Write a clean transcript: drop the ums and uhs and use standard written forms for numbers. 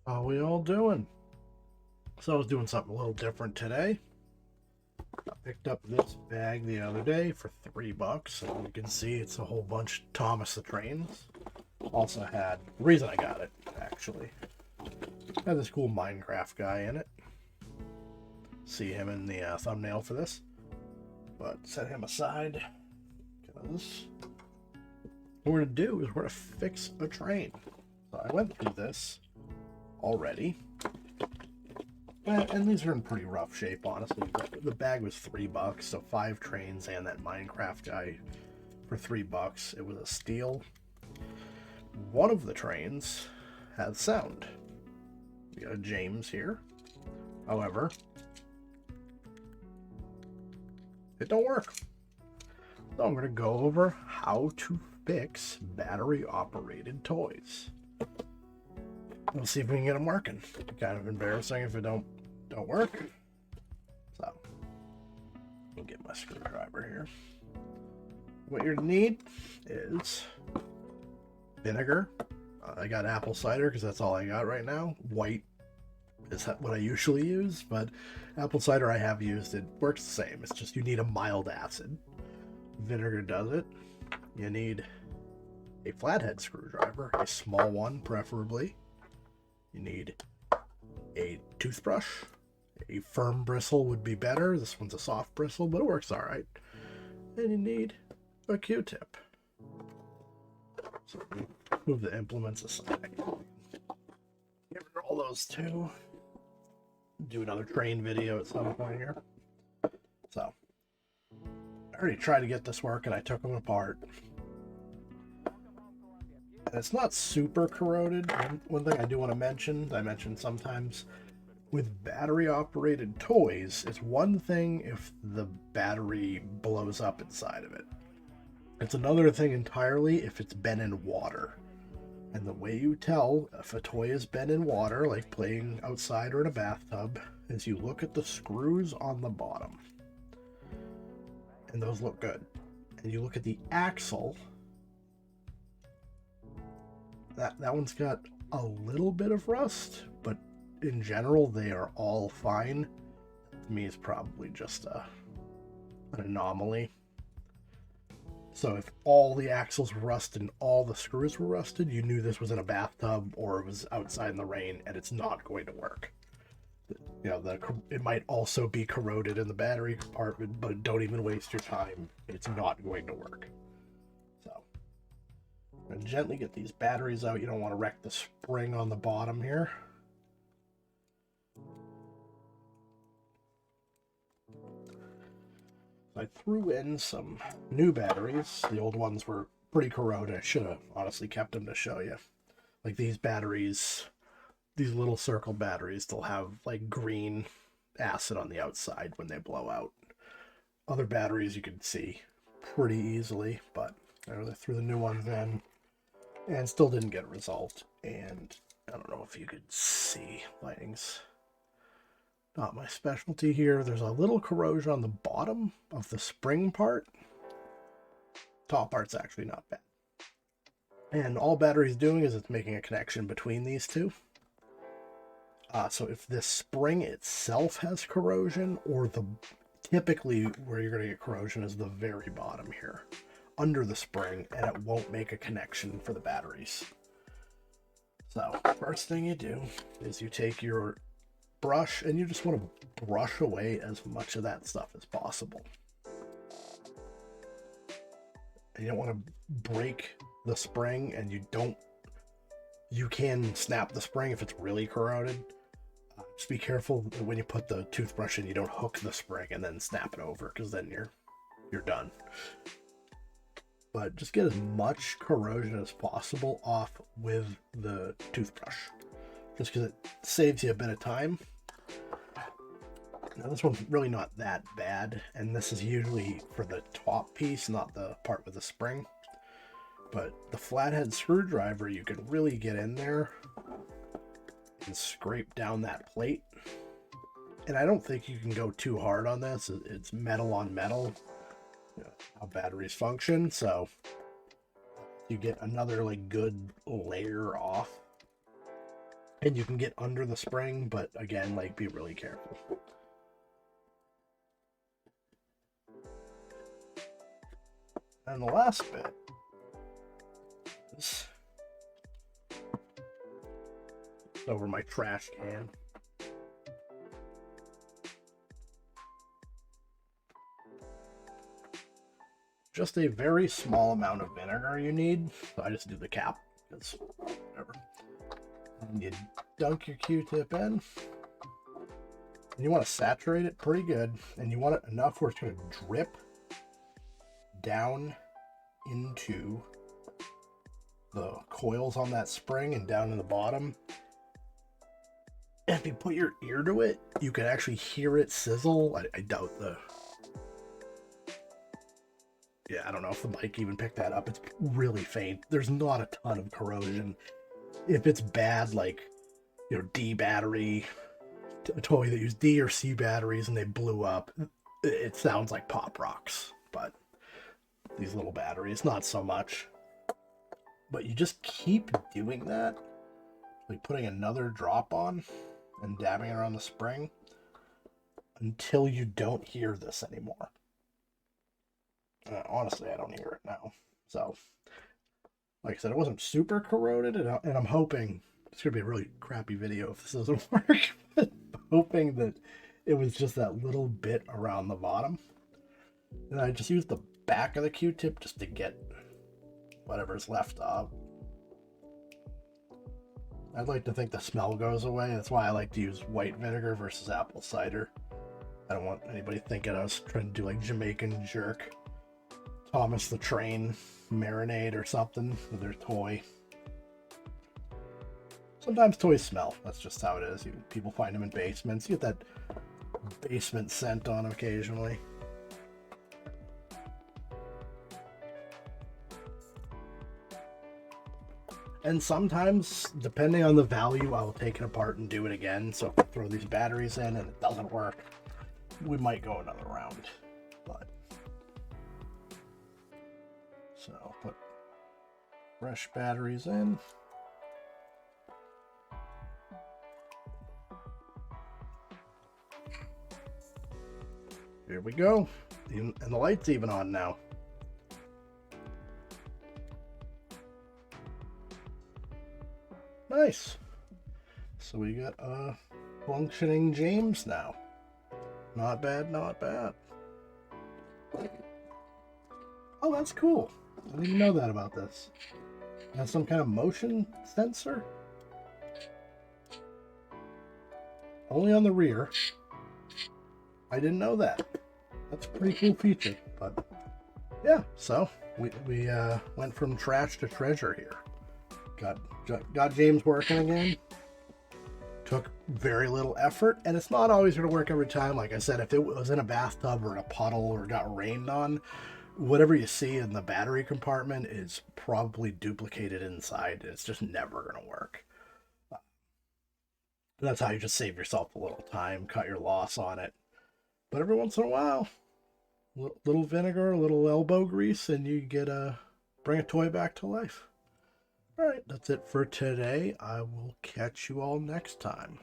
How we all doing? So I was doing something a little different today. I picked up this bag the other day for $3, and you can see it's a whole bunch of Thomas the Trains. Also had the reason I got it actually had this cool Minecraft guy in it. See him in the thumbnail for this, but set him aside because what we're gonna do is we're gonna fix a train. So I went through this already. And these are in pretty rough shape, honestly. The bag was $3, so 5 trains and that Minecraft guy for $3. It was a steal. One of the trains has sound. We got a James here. However, it don't work. So I'm gonna go over how to fix battery-operated toys. We'll see if we can get them working. Kind of embarrassing if it don't work. So, we'll get my screwdriver here. What you're gonna need is vinegar. I got apple cider because that's all I got right now. White is what I usually use, but apple cider I have used. It works the same. It's just you need a mild acid. Vinegar does it. You need a flathead screwdriver, a small one preferably. You need a toothbrush. A firm bristle would be better. This one's a soft bristle, but it works all right. And you need a Q-tip. So move the implements aside. Get rid of all those too. Do another train video at some point here. So I already tried to get this working. I took them apart. And it's not super corroded. One thing I do want to mention, I mentioned sometimes with battery operated toys, it's one thing if the battery blows up inside of it. It's another thing entirely if it's been in water. And the way you tell if a toy has been in water, like playing outside or in a bathtub, is you look at the screws on the bottom. And those look good. And you look at the axle. That one's got a little bit of rust, but in general, they are all fine. To me, it's probably just an anomaly. So if all the axles were rusted and all the screws were rusted, you knew this was in a bathtub or it was outside in the rain, and it's not going to work. You know, it might also be corroded in the battery compartment, but don't even waste your time. It's not going to work. So I'm going to gently get these batteries out. You don't want to wreck the spring on the bottom here. I threw in some new batteries. The old ones were pretty corroded. I should have honestly kept them to show you. Like these batteries, these little circle batteries, they'll have like green acid on the outside when they blow out. Other batteries you can see pretty easily, but I threw the new ones in and still didn't get a result. And I don't know if you could see, lighting's not my specialty here. There's a little corrosion on the bottom of the spring part. Top part's actually not bad. And all battery's doing is it's making a connection between these two. So if this spring itself has corrosion, or typically where you're going to get corrosion is the very bottom here, under the spring, and it won't make a connection for the batteries. So first thing you do is you take your brush and you just want to brush away as much of that stuff as possible. And you don't want to break the spring, and you can snap the spring if it's really corroded. Just be careful when you put the toothbrush in, you don't hook the spring and then snap it over, because then you're done. But just get as much corrosion as possible off with the toothbrush, just because it saves you a bit of time. Now this one's really not that bad, and this is usually for the top piece, not the part with the spring. But the flathead screwdriver, you can really get in there and scrape down that plate. And I don't think you can go too hard on this. It's metal on metal, you know, how batteries function. So you get another like good layer off. And you can get under the spring, but again, like, be really careful. And the last bit is over my trash can. Just a very small amount of vinegar you need. So I just do the cap, because whatever. And you dunk your Q-tip in. And you want to saturate it pretty good. And you want it enough where it's going to drip down into the coils on that spring and down in the bottom. And if you put your ear to it, you can actually hear it sizzle. I doubt the... Yeah, I don't know if the mic even picked that up. It's really faint. There's not a ton of corrosion. If it's bad, like, you know, D battery, a toy that used D or C batteries and they blew up, it sounds like Pop Rocks. But these little batteries, not so much. But you just keep doing that, like putting another drop on and dabbing it around the spring until you don't hear this anymore. Honestly, I don't hear it now. So, like I said, it wasn't super corroded, and I'm hoping it's going to be a really crappy video if this doesn't work, but I'm hoping that it was just that little bit around the bottom. And I just used the back of the Q-tip just to get whatever's left up. I'd like to think the smell goes away. That's why I like to use white vinegar versus apple cider. I don't want anybody thinking I was trying to do like Jamaican jerk Thomas the Train marinade or something with their toy. Sometimes toys smell. That's just how it is. People find them in basements. You get that basement scent on them occasionally. And sometimes, depending on the value, I will take it apart and do it again. So if I throw these batteries in and it doesn't work, we might go another round. But so I'll put fresh batteries in. Here we go. And the light's even on now. Nice. So we got a functioning James now. Not bad, not bad. Oh, that's cool. I didn't even know that about this. It has some kind of motion sensor. Only on the rear. I didn't know that. That's a pretty cool feature. But yeah, so we went from trash to treasure here. Got James working again. Took very little effort, and it's not always going to work every time. Like I said, if it was in a bathtub or in a puddle or got rained on, whatever you see in the battery compartment is probably duplicated inside. It's just never going to work. That's how you just save yourself a little time, cut your loss on it. But every once in a while, little vinegar, a little elbow grease, and you get bring a toy back to life. All right, that's it for today. I will catch you all next time.